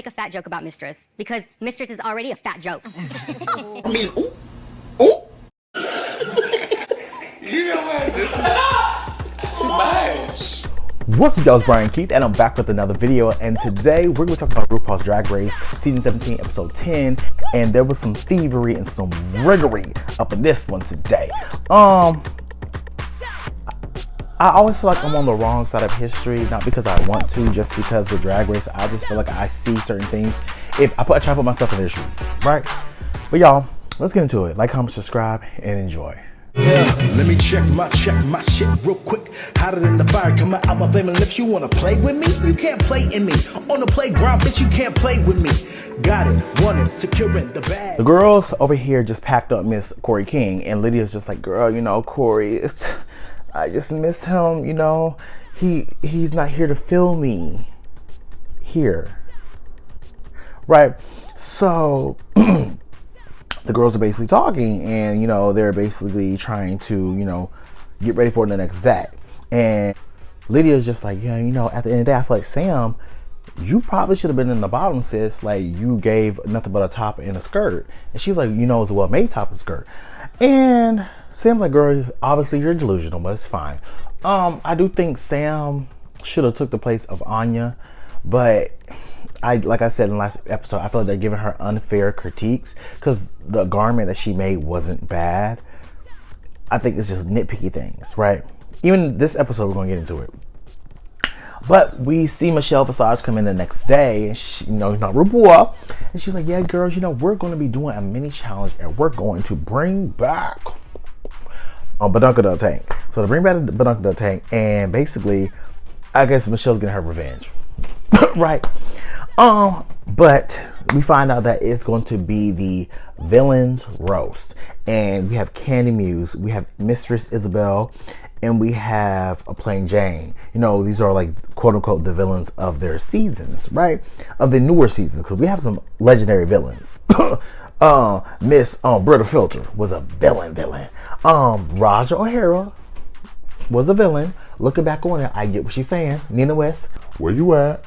make a fat joke about Mistress because Mistress is already a fat joke. I mean, ooh, ooh. You know what? This is too much. What's up, y'all? It's Brian Keith, and I'm back with another video. And today we're going to talk about RuPaul's Drag Race season 17, episode 10. And there was some thievery and some riggery up in this one today. I always feel like I'm on the wrong side of history, not because I want to, just because with Drag Race, I just feel like I see certain things. If I try to put myself in their shoes, right? But y'all, let's get into it. Like, comment, subscribe, and enjoy. Yeah, let me check my shit real quick. Hotter than the fire coming out my flame. And if you wanna play with me, you can't play in me. On the playground, bitch, you can't play with me. Got it, want it, securing the bag. The girls over here just packed up Miss Corey King, and Lydia's just like, girl, you know, Corey, I just miss him, you know. He's not here to fill me here. Right? So the girls are basically talking, and you know, they're basically trying to, you know, get ready for the next act. And Lydia's just like, yeah, you know, at the end of the day, I feel like, Sam, you probably should have been in the bottom, sis. Like, you gave nothing but a top and a skirt. And she's like, you know, it's a well-made top and skirt. And Sam's like, girl, obviously you're delusional, but it's fine. I do think Sam should have took the place of Anya, but like I said in the last episode, I feel like they're giving her unfair critiques because the garment that she made wasn't bad. I think it's just nitpicky things, right? Even this episode, we're gonna get into it. But we see Michelle Visage come in the next day, and she, you know, not RuPaul, and she's like, yeah, girls, you know, we're going to be doing a mini challenge, and we're going to bring back Badunka the Tank. So to bring back Badunka the Tank, and basically, I guess Michelle's getting her revenge, right? But we find out that it's going to be the villains roast, and we have Candy Muse, we have Mistress Isabel, and we have a Plain Jane. You know, these are like, quote unquote, the villains of their seasons, right? Of the newer seasons, because we have some legendary villains. Miss Britta Filter was a villain. Raja O'Hara was a villain. Looking back on it, I get what she's saying. Nina West, where you at?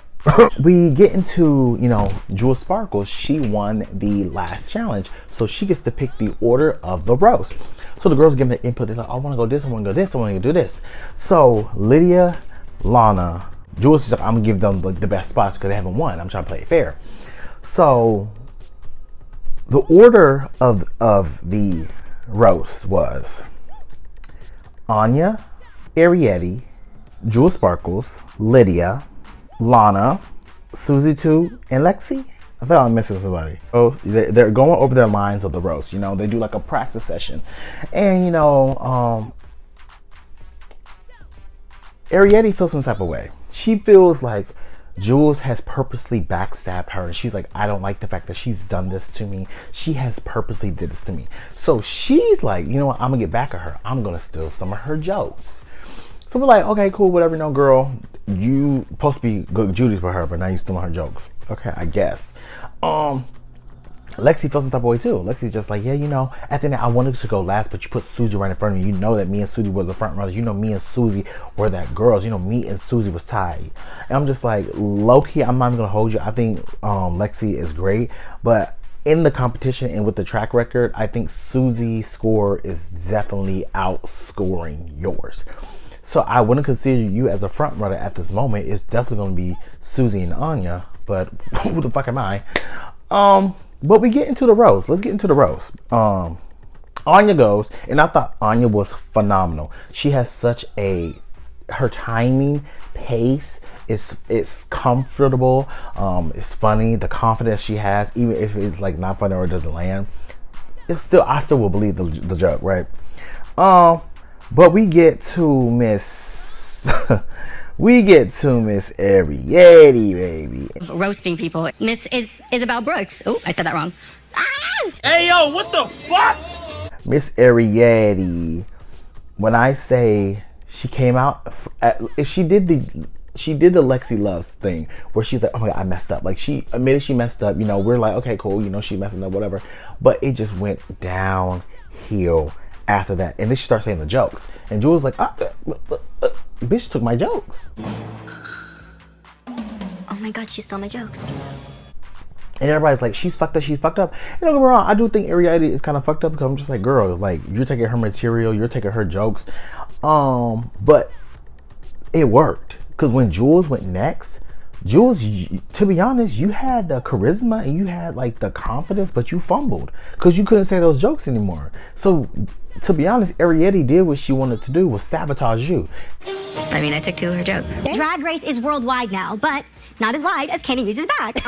We get into, you know, Jewel Sparkles. She won the last challenge, so she gets to pick the order of the roast. So the girls give them the input. They're like, I want to go this, I want to go this, I want to do this. So Lydia, Lana, Jewel's like, I'm gonna give them like the best spots because they haven't won. I'm trying to play it fair. So the order of the roast was Anya, Arietti, Jewel Sparkles, Lydia, Lana, Susie 2, and Lexi. I thought I'm missing somebody. Oh, they're going over their lines of the roast. You know, they do like a practice session. And, you know, Arietti feels some type of way. She feels like Jules has purposely backstabbed her. And she's like, I don't like the fact that she's done this to me. She has purposely did this to me. So she's like, you know what? I'm going to get back at her. I'm going to steal some of her jokes. So we're like, okay, cool, whatever. No, girl, you supposed to be good Judy's for her, but now you stealing her jokes. Okay, I guess. Lexi feels some type of way too. Lexi's just like, yeah, you know, at the end I wanted to go last, but you put Susie right in front of me. You know that me and Susie were the front runners. You know me and Susie were that girls. You know me and Susie was tied. And I'm just like, low-key, I'm not even gonna hold you. I think Lexi is great, but in the competition and with the track record, I think Susie's score is definitely outscoring yours. So I wouldn't consider you as a front runner at this moment. It's definitely going to be Susie and Anya, but who the fuck am I? But we get into the roast. Let's get into the roast. Anya goes, and I thought Anya was phenomenal. She has such her timing, pace, it's comfortable, it's funny, the confidence she has, even if it's like not funny or it doesn't land, I still will believe the joke, right? But we get to Miss Arietti, baby. Roasting people. Miss Isabel Brooks. Oh, I said that wrong. Hey, yo, what the fuck? Miss Arietti, when I say she came out, she did the Lexi Loves thing where she's like, oh my God, I messed up. Like, she admitted she messed up. You know, we're like, okay, cool. You know, she messed up, whatever. But it just went downhill after that. And then she starts saying the jokes. And Jewel's like, bitch took my jokes. Oh my God, she stole my jokes. And everybody's like, she's fucked up, she's fucked up. And don't get me wrong, I do think Ariette is kind of fucked up because I'm just like, girl, like, you're taking her material, you're taking her jokes. But it worked. Because when Jules went next, Jules, to be honest, you had the charisma and you had like the confidence, but you fumbled because you couldn't say those jokes anymore. So to be honest, Ariette did what she wanted to do, was sabotage you. I mean, I took 2 of her jokes. Drag Race is worldwide now, but not as wide as Candy Muse's back.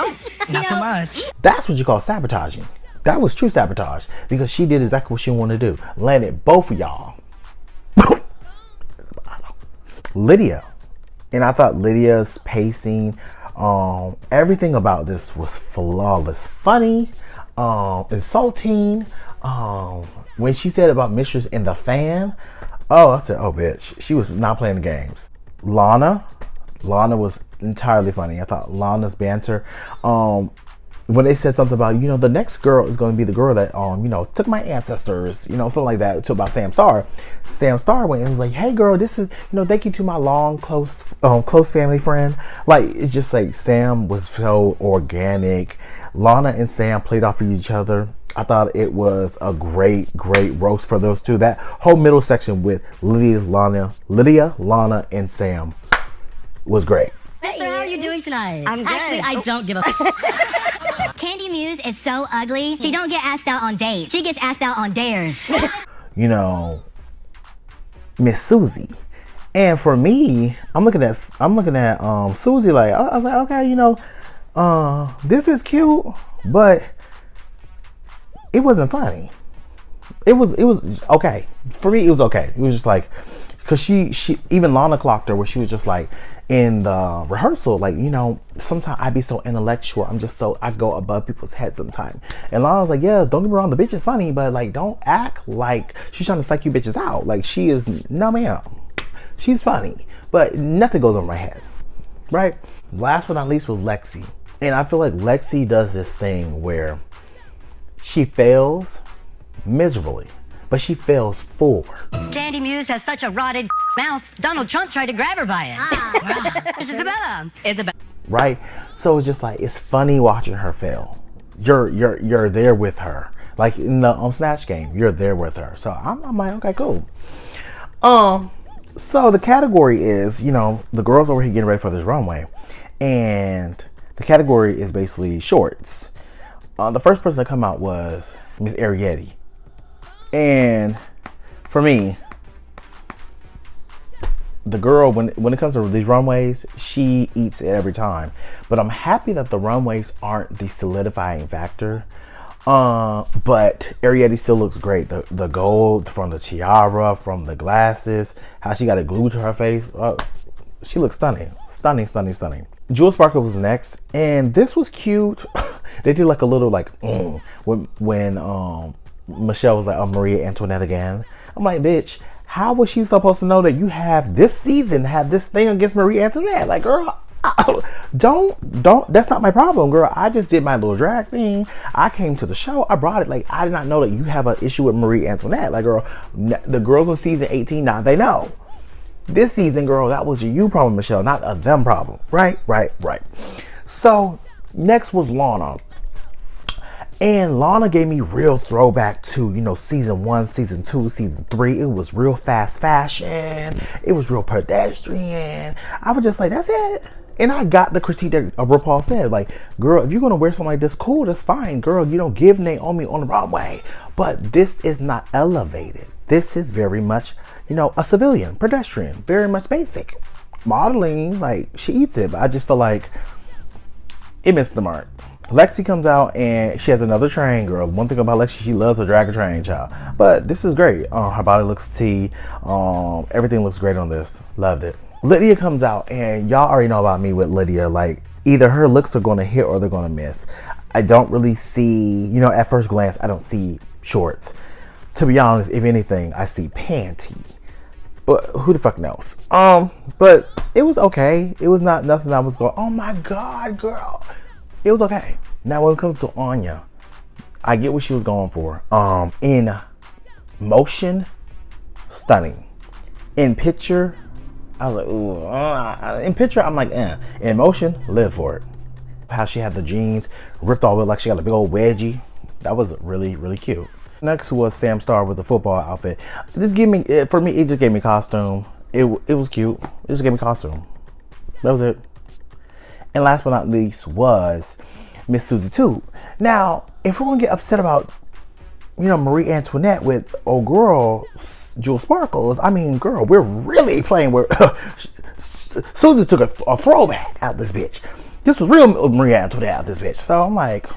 Not so much. That's what you call sabotaging. That was true sabotage because she did exactly what she wanted to do. Landed both of y'all. Lydia. And I thought Lydia's pacing, everything about this was flawless. Funny, insulting. When she said about Mistress and the fan, I said, oh, bitch. She was not playing the games. Lana was entirely funny. I thought Lana's banter, when they said something about, the next girl is going to be the girl that, took my ancestors, something like that, to about Sam Starr. Sam Starr went and was like, hey girl, this is, thank you to my long, close family friend. Like, it's just like Sam was so organic. Lana and Sam played off of each other. I thought it was a great roast for those two. That whole middle section with Lydia, Lana, and Sam was great. So how are you doing tonight? I'm good. Actually, I don't give a Candy Muse is so ugly. She don't get asked out on dates. She gets asked out on dares. Miss Susie. And for me, I'm looking at Susie like, I was like, okay, this is cute, but it wasn't funny. It was okay. For me, it was okay. It was just like, because she even Lana clocked her where she was just like, in the rehearsal, like, sometimes I be so intellectual. I go above people's heads sometimes. And Lana was like, yeah, don't get me wrong, the bitch is funny, but like, don't act like she's trying to psych you bitches out. Like, she is, no ma'am. She's funny, but nothing goes over my head, right? Last but not least was Lexi. And I feel like Lexi does this thing where she fails miserably, but she fails forward. Candy Muse has such a rotted mouth. Donald Trump tried to grab her by it. It's Isabella. Isabella. Right? So it's just like, it's funny watching her fail. You're there with her. Like in the Snatch game, you're there with her. So I'm like, okay, cool. So the category is, the girls over here getting ready for this runway. And the category is basically shorts. The first person to come out was Miss Ariette. And for me, the girl, when it comes to these runways, she eats it every time. But I'm happy that the runways aren't the solidifying factor. But Ariette still looks great. The gold from the tiara, from the glasses, how she got it glued to her face. She looks stunning. Stunning. Jewel Sparkle was next. And this was cute. They did like a little like, when Michelle was like, oh, Maria Antoinette again. I'm like, bitch, how was she supposed to know that you have this season, have this thing against Maria Antoinette? Like, girl, don't, that's not my problem, girl. I just did my little drag thing. I came to the show. I brought it. Like, I did not know that you have an issue with Maria Antoinette. Like, girl, the girls on season 18, now they know. This season, girl, that was a you problem, Michelle, not a them problem. Right. So, next was Lana. And Lana gave me real throwback to, season 1, season 2, season 3. It was real fast fashion. It was real pedestrian. I was just like, that's it. And I got the critique that RuPaul said, like, girl, if you're going to wear something like this, cool, that's fine. Girl, you don't give Naomi on the runway. But this is not elevated. This is very much, a civilian, pedestrian, very much basic. Modeling, like, she eats it. But I just feel like it missed the mark. Lexi comes out and she has another train, girl. One thing about Lexi, she loves a drag train, child. But this is great. Her body looks tea. Everything looks great on this. Loved it. Lydia comes out, and y'all already know about me with Lydia. Like, either her looks are going to hit or they're going to miss. I don't really see, at first glance, I don't see shorts. To be honest, if anything, I see panty. But who the fuck knows? But it was okay. It was not nothing I was going, oh my God, girl. It was okay. Now when it comes to Anya, I get what she was going for. In motion, stunning. In picture, I was like, ooh. In picture, I'm like, eh. In motion, live for it. How she had the jeans ripped all the way like she got a big old wedgie. That was really, really cute. Next was Sam Star with the football outfit. This gave me, for me, it just gave me costume. It was cute. It just gave me costume. That was it. And last but not least was Miss Susie Too. Now, if we're gonna get upset about, you know, Marie Antoinette with old girl Jewel Sparkles, I mean, girl, we're really playing with Susie took a throwback out this bitch. This was real Marie Antoinette out this bitch. So I'm like,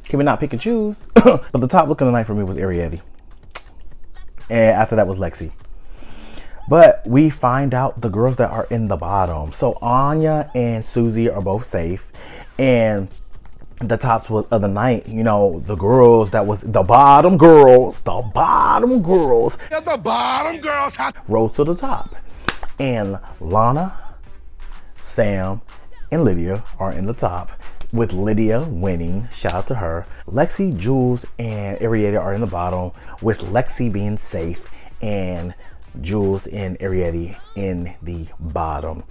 can we not pick and choose? But the top look of the night for me was Ariete. And after that was Lexi. But we find out the girls that are in the bottom. So Anya and Susie are both safe. And the tops of the night, you know, the girls that was the bottom girls rose to the top. And Lana, Sam, and Lydia are in the top, with Lydia winning. Shout out to her. Lexi, Jules, and Ariete are in the bottom, with Lexi being safe and Jules and Ariete in the bottom.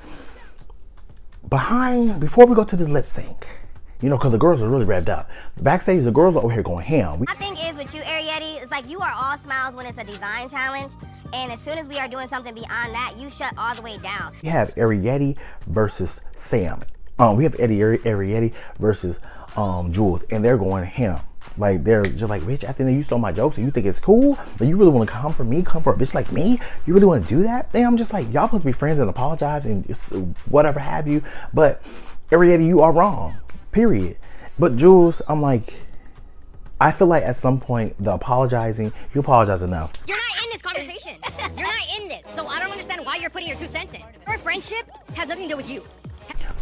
Before we go to this lip sync, you know, because the girls are really revved up. Backstage, the girls are over here going ham. My thing is with you, Ariete, it's like you are all smiles when it's a design challenge. And as soon as we are doing something beyond that, you shut all the way down. We have Ariete versus Sam. We have Ariete versus Jules, and they're going ham. Like, they're just like, bitch, I think you stole my jokes and you think it's cool, but you really want to come for me, come for a bitch like me? You really want to do that? Then I'm just like, y'all supposed to be friends and apologize and whatever have you. But Ariete, you are wrong, period. But Jules, I'm like, I feel like at some point, the apologizing, you apologize enough. You're not in this conversation. You're not in this. So I don't understand why you're putting your 2 cents in. Our friendship has nothing to do with you.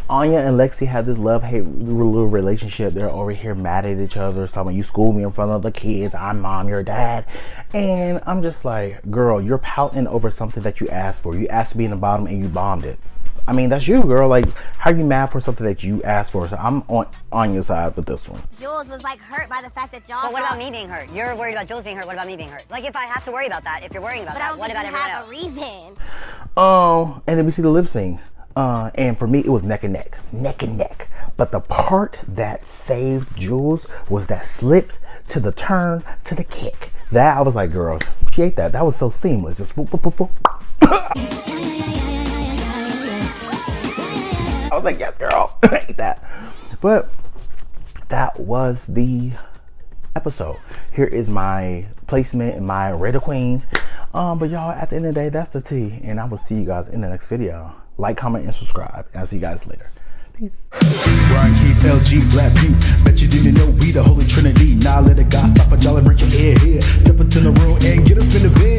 Anya and Lexi had this love-hate little relationship. They're over here mad at each other. So when you school me in front of the kids, I'm mom, you're dad. And I'm just like, girl, you're pouting over something that you asked for. You asked to be in the bottom and you bombed it. I mean, that's you, girl. Like, how are you mad for something that you asked for? So I'm on your side with this one. Jules was like hurt by the fact that y'all. But what about me being hurt? You're worried about Jules being hurt. What about me being hurt? Like, if I have to worry about that, if you're worrying about that, what about everyone else? But I don't have a reason. And then we see the lip sync. And for me, it was neck and neck. But the part that saved Jules was that slip to the turn to the kick. That, I was like, girl, she ate that. That was so seamless. Just whoop, whoop, whoop, whoop. I was like, yes, girl. I ate that. But that was the episode. Here is my placement and my Raider Queens. But y'all, at the end of the day, that's the tea. And I will see you guys in the next video. Like, comment, and subscribe. I'll see you guys later. Peace. Brian Keith, LG, Black Butte. Bet you didn't know we the Holy Trinity. Now let a God stop a dollar, break your head here. Step into the room and get up in the bed.